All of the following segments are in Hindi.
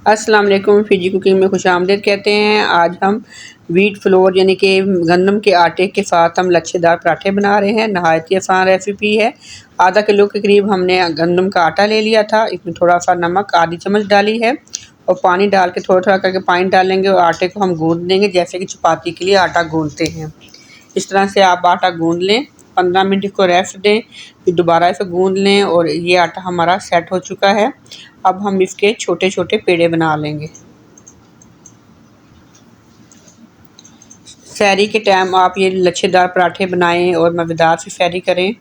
अस्सलाम वालेकुम, फ़िजी कुकिंग में खुशामदीद कहते हैं। आज हम व्हीट फ्लोर यानी कि गंदम के आटे के साथ हम लच्छेदार पराठे बना रहे हैं। नहायत ही आसान रेसिपी है। आधा किलो के करीब हमने गंदम का आटा ले लिया था। इसमें थोड़ा सा नमक आधी चम्मच डाली है और पानी डाल के थोड़ा-थोड़ा करके पानी डालेंगे और आटे को हम गूँध देंगे जैसे कि चपाती के लिए आटा गूँधते हैं। इस तरह से आप आटा गूँध लें, 15 मिनट इसको रेस्ट दें, फिर दोबारा इसे गूँध लें और ये आटा हमारा सेट हो चुका है। अब हम इसके छोटे-छोटे पेड़े बना लेंगे। सहरी के टाइम आप ये लच्छेदार पराठे बनाएँ और मज़ेदार सी सहरी करें।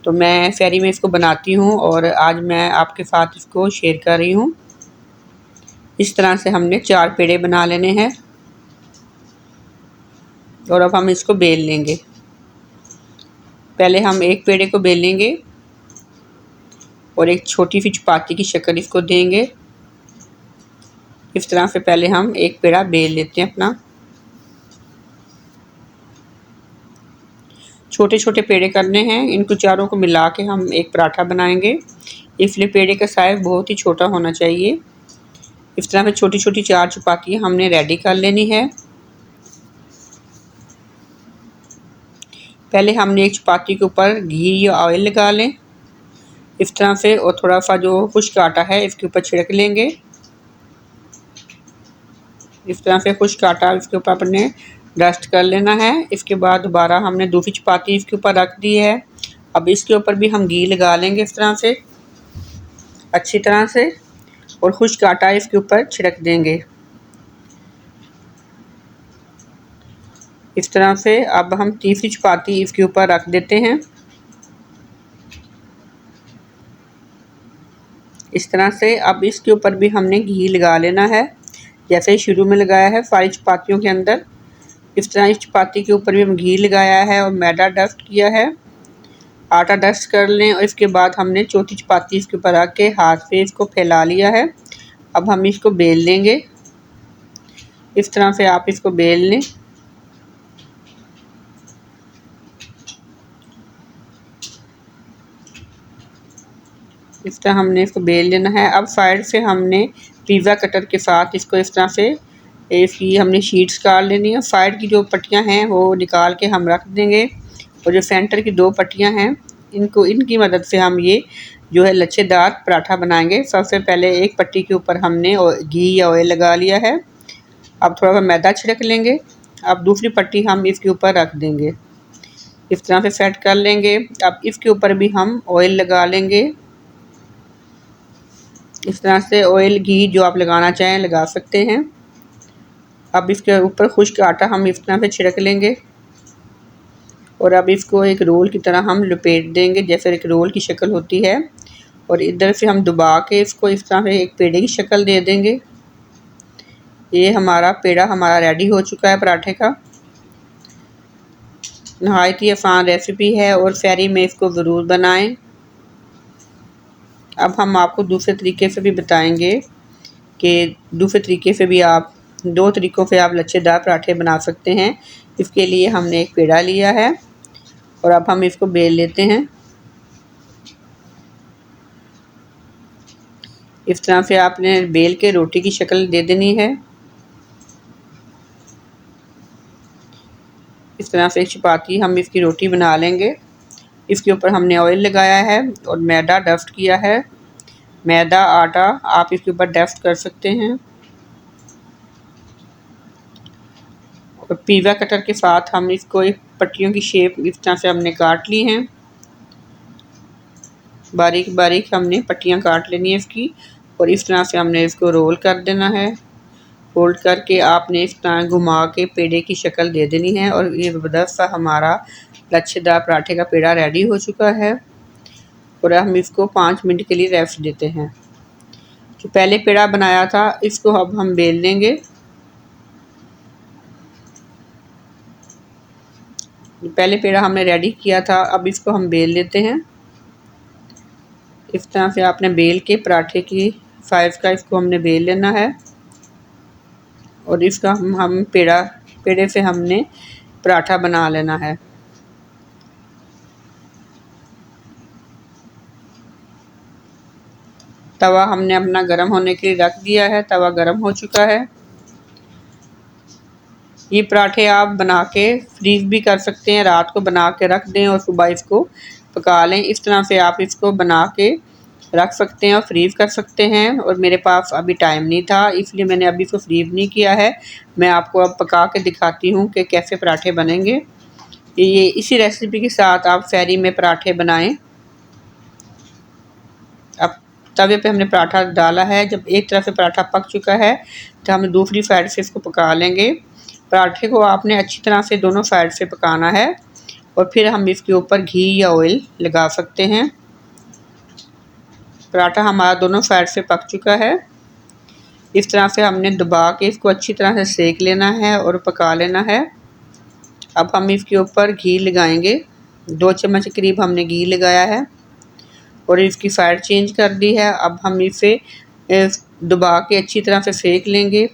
तो मैं सहरी में इसको बनाती हूँ और आज मैं आपके साथ इसको शेयर कर रही हूँ। इस तरह से हमने 4 पेड़े बना लेने हैं और अब हम इसको बेल लेंगे। पहले हम एक पेड़े को बेलेंगे और एक छोटी सी चपाती की शक्ल इसको देंगे। इस तरह से पहले हम एक पेड़ा बेल लेते हैं अपना। छोटे-छोटे पेड़े करने हैं, इनको चारों को मिला के हम एक पराठा बनाएंगे, इसलिए पेड़े का साइज़ बहुत ही छोटा होना चाहिए। इस तरह से छोटी-छोटी 4 चपातियाँ हमने रेडी कर लेनी है। पहले हमने एक चपाती के ऊपर घी या ऑयल लगा लें इस तरह से और थोड़ा सा जो खुश्क आटा है इसके ऊपर छिड़क लेंगे। इस तरह से खुश्क आटा इसके ऊपर अपने डस्ट कर लेना है। इसके बाद दोबारा हमने दूसरी चपाती इसके ऊपर रख दी है। अब इसके ऊपर भी हम घी लगा लेंगे इस तरह से अच्छी तरह से और खुश्क आटा इसके ऊपर छिड़क देंगे। इस तरह से अब हम तीसरी चपाती इसके ऊपर रख देते हैं। इस तरह से अब इसके ऊपर भी हमने घी लगा लेना है जैसे ही शुरू में लगाया है सारी चपातियों के अंदर। इस तरह इस चपाती के ऊपर भी हम घी लगाया है और मैदा डस्ट किया है। आटा डस्ट कर लें और इसके बाद हमने चौथी चपाती इसके ऊपर रख के हाथ से इसको फैला लिया है। अब हम इसको बेल लेंगे। इस तरह से आप इसको बेल लें। इस तरह हमने इसको बेल लेना है। अब साइड से हमने पिज़्ज़ा कटर के साथ इसको इस तरह से इसकी हमने शीट्स काट लेनी है। साइड की जो पट्टियाँ हैं वो निकाल के हम रख देंगे और जो सेंटर की 2 पट्टियाँ हैं इनकी मदद से हम ये जो है लच्छेदार पराठा बनाएंगे। सबसे पहले एक पट्टी के ऊपर हमने घी या ऑयल लगा लिया है। अब थोड़ा सा मैदा छिड़क लेंगे। अब दूसरी पट्टी हम इसके ऊपर रख देंगे। इस तरह से सेट कर लेंगे। अब इसके ऊपर भी हम ऑयल लगा लेंगे। इस तरह से ऑयल घी जो आप लगाना चाहें लगा सकते हैं। अब इसके ऊपर खुश्क आटा हम इस तरह से छिड़क लेंगे और अब इसको एक रोल की तरह हम लपेट देंगे जैसे एक रोल की शक्ल होती है और इधर से हम दबा के इसको इस तरह से एक पेड़े की शक्ल दे देंगे। ये हमारा पेड़ा रेडी हो चुका है पराठे का। नहायत ही आसान रेसिपी है और सहरी में इसको ज़रूर बनाएं। अब हम आपको दूसरे तरीके से भी बताएंगे कि दूसरे तरीके से भी आप 2 तरीक़ों से आप लच्छेदार पराठे बना सकते हैं। इसके लिए हमने एक पेड़ा लिया है और अब हम इसको बेल लेते हैं। इस तरह से आपने बेल के रोटी की शक्ल दे देनी है। इस तरह से एक चपाती हम इसकी रोटी बना लेंगे। इसके ऊपर हमने ऑयल लगाया है और मैदा डस्ट किया है। मैदा आटा आप इसके ऊपर डस्ट कर सकते हैं और पिज़्ज़ा कटर के साथ हम इसको एक पट्टियों की शेप इस तरह से हमने काट ली हैं। बारीक बारीक हमने पट्टियाँ काट लेनी है इसकी और इस तरह से हमने इसको रोल कर देना है। फोल्ड करके आपने इस तरह घुमा के पेड़े की शक्ल दे देनी है और ये ज़बरदस्त सा हमारा लच्छेदार पराठे का पेड़ा रेडी हो चुका है और हम इसको 5 मिनट के लिए रेस्ट देते हैं। जो पहले पेड़ा बनाया था इसको अब हम बेल लेंगे। पहले पेड़ा हमने रेडी किया था, अब इसको हम बेल लेते हैं। इस तरह से आपने बेल के पराठे की साइज़ का इसको हमने बेल लेना है और इसका हम पेड़े से हमने पराठा बना लेना है। तवा हमने अपना गर्म होने के लिए रख दिया है। तवा गर्म हो चुका है। ये पराठे आप बना के फ्रीज़ भी कर सकते हैं, रात को बना के रख दें और सुबह इसको पका लें। इस तरह से आप इसको बना के रख सकते हैं और फ्रीज़ कर सकते हैं। और मेरे पास अभी टाइम नहीं था, इसलिए मैंने अभी इसको फ्रीज़ नहीं किया है। मैं आपको अब पका के दिखाती हूँ कि कैसे पराठे बनेंगे। ये इसी रेसिपी के साथ आप फेरी में पराठे बनाएं। अब तवे पे हमने पराठा डाला है। जब एक तरफ से पराठा पक चुका है तो हम दूसरी साइड से इसको पका लेंगे। पराठे को आपने अच्छी तरह से दोनों साइड से पकाना है और फिर हम इसके ऊपर घी या ऑयल लगा सकते हैं। पराठा हमारा दोनों साइड से पक चुका है। इस तरह से हमने दबा के इसको अच्छी तरह से सेक लेना है और पका लेना है। अब हम इसके ऊपर घी लगाएंगे। 2 चम्मच करीब हमने घी लगाया है और इसकी साइड चेंज कर दी है। अब हम इसे दबा के अच्छी तरह से सेक लेंगे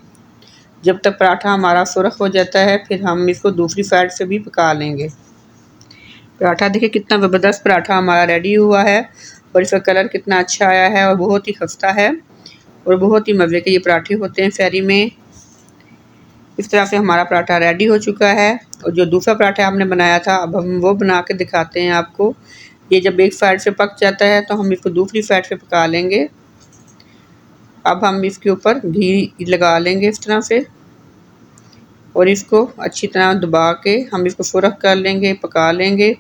जब तक पराठा हमारा सुरख हो जाता है। फिर हम इसको दूसरी साइड से भी पका लेंगे। पराठा देखिए कितना ज़बरदस्त पराठा हमारा रेडी हुआ है और इसका कलर कितना अच्छा आया है और बहुत ही खस्ता है और बहुत ही मज़े के ये पराठे होते हैं फेरी में। इस तरह से हमारा पराठा रेडी हो चुका है। और जो दूसरा पराठा हमने बनाया था अब हम वो बना के दिखाते हैं आपको। ये जब एक साइड से पक जाता है तो हम इसको दूसरी साइड से पका लेंगे। अब हम इसके ऊपर घी लगा लेंगे इस तरह से और इसको अच्छी तरह दबा के हम इसको सुरख कर लेंगे, पका लेंगे।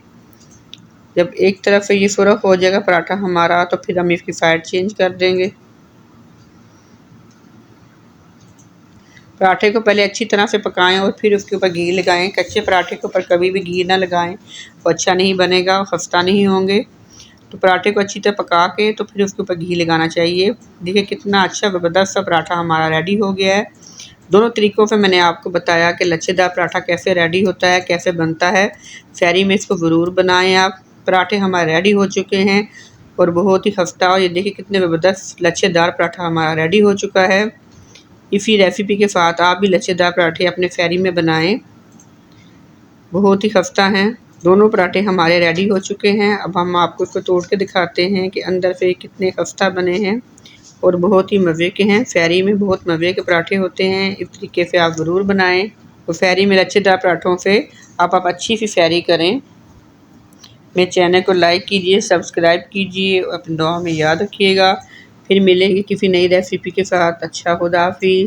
जब एक तरफ से ये सुरख हो जाएगा पराठा हमारा तो फिर हम इसकी साइड चेंज कर देंगे। पराठे को पहले अच्छी तरह से पकाएं और फिर उसके ऊपर घी लगाएं। कच्चे पराठे के ऊपर कभी भी घी ना लगाएं, वो अच्छा नहीं बनेगा, खस्ता नहीं होंगे। तो पराठे को अच्छी तरह पका के तो फिर उसके ऊपर घी लगाना चाहिए। देखिए कितना अच्छा ज़बरदस्त सा पराठा हमारा रेडी हो गया है। दोनों तरीक़ों से मैंने आपको बताया कि लच्छेदार पराठा कैसे रेडी होता है, कैसे बनता है। फेरी में इसको ज़रूर बनाएं आप। पराठे हमारे रेडी हो चुके हैं और बहुत ही खस्ता। और ये देखिए कितने ज़बरदस्त लच्छेदार पराठा हमारा रेडी हो चुका है। इसी रेसिपी के साथ आप भी लच्छेदार पराठे अपने फेरी में बनाएं, बहुत ही खस्ता हैं। दोनों पराठे हमारे रेडी हो चुके हैं। अब हम आपको इसको तोड़ के दिखाते हैं कि अंदर से कितने खस्ता बने हैं और बहुत ही मज़े के हैं। फेरी में बहुत मज़े के पराठे होते हैं। इस तरीके से आप ज़रूर बनाएं। तो फेरी में लच्छेदार पराठों से आप अच्छी सी फेरी करें। मेरे चैनल को लाइक कीजिए, सब्सक्राइब कीजिए और अपनी दुआ में याद रखिएगा। फिर मिलेंगे किसी नई रेसिपी के साथ। अच्छा, खुदा हाफिज़।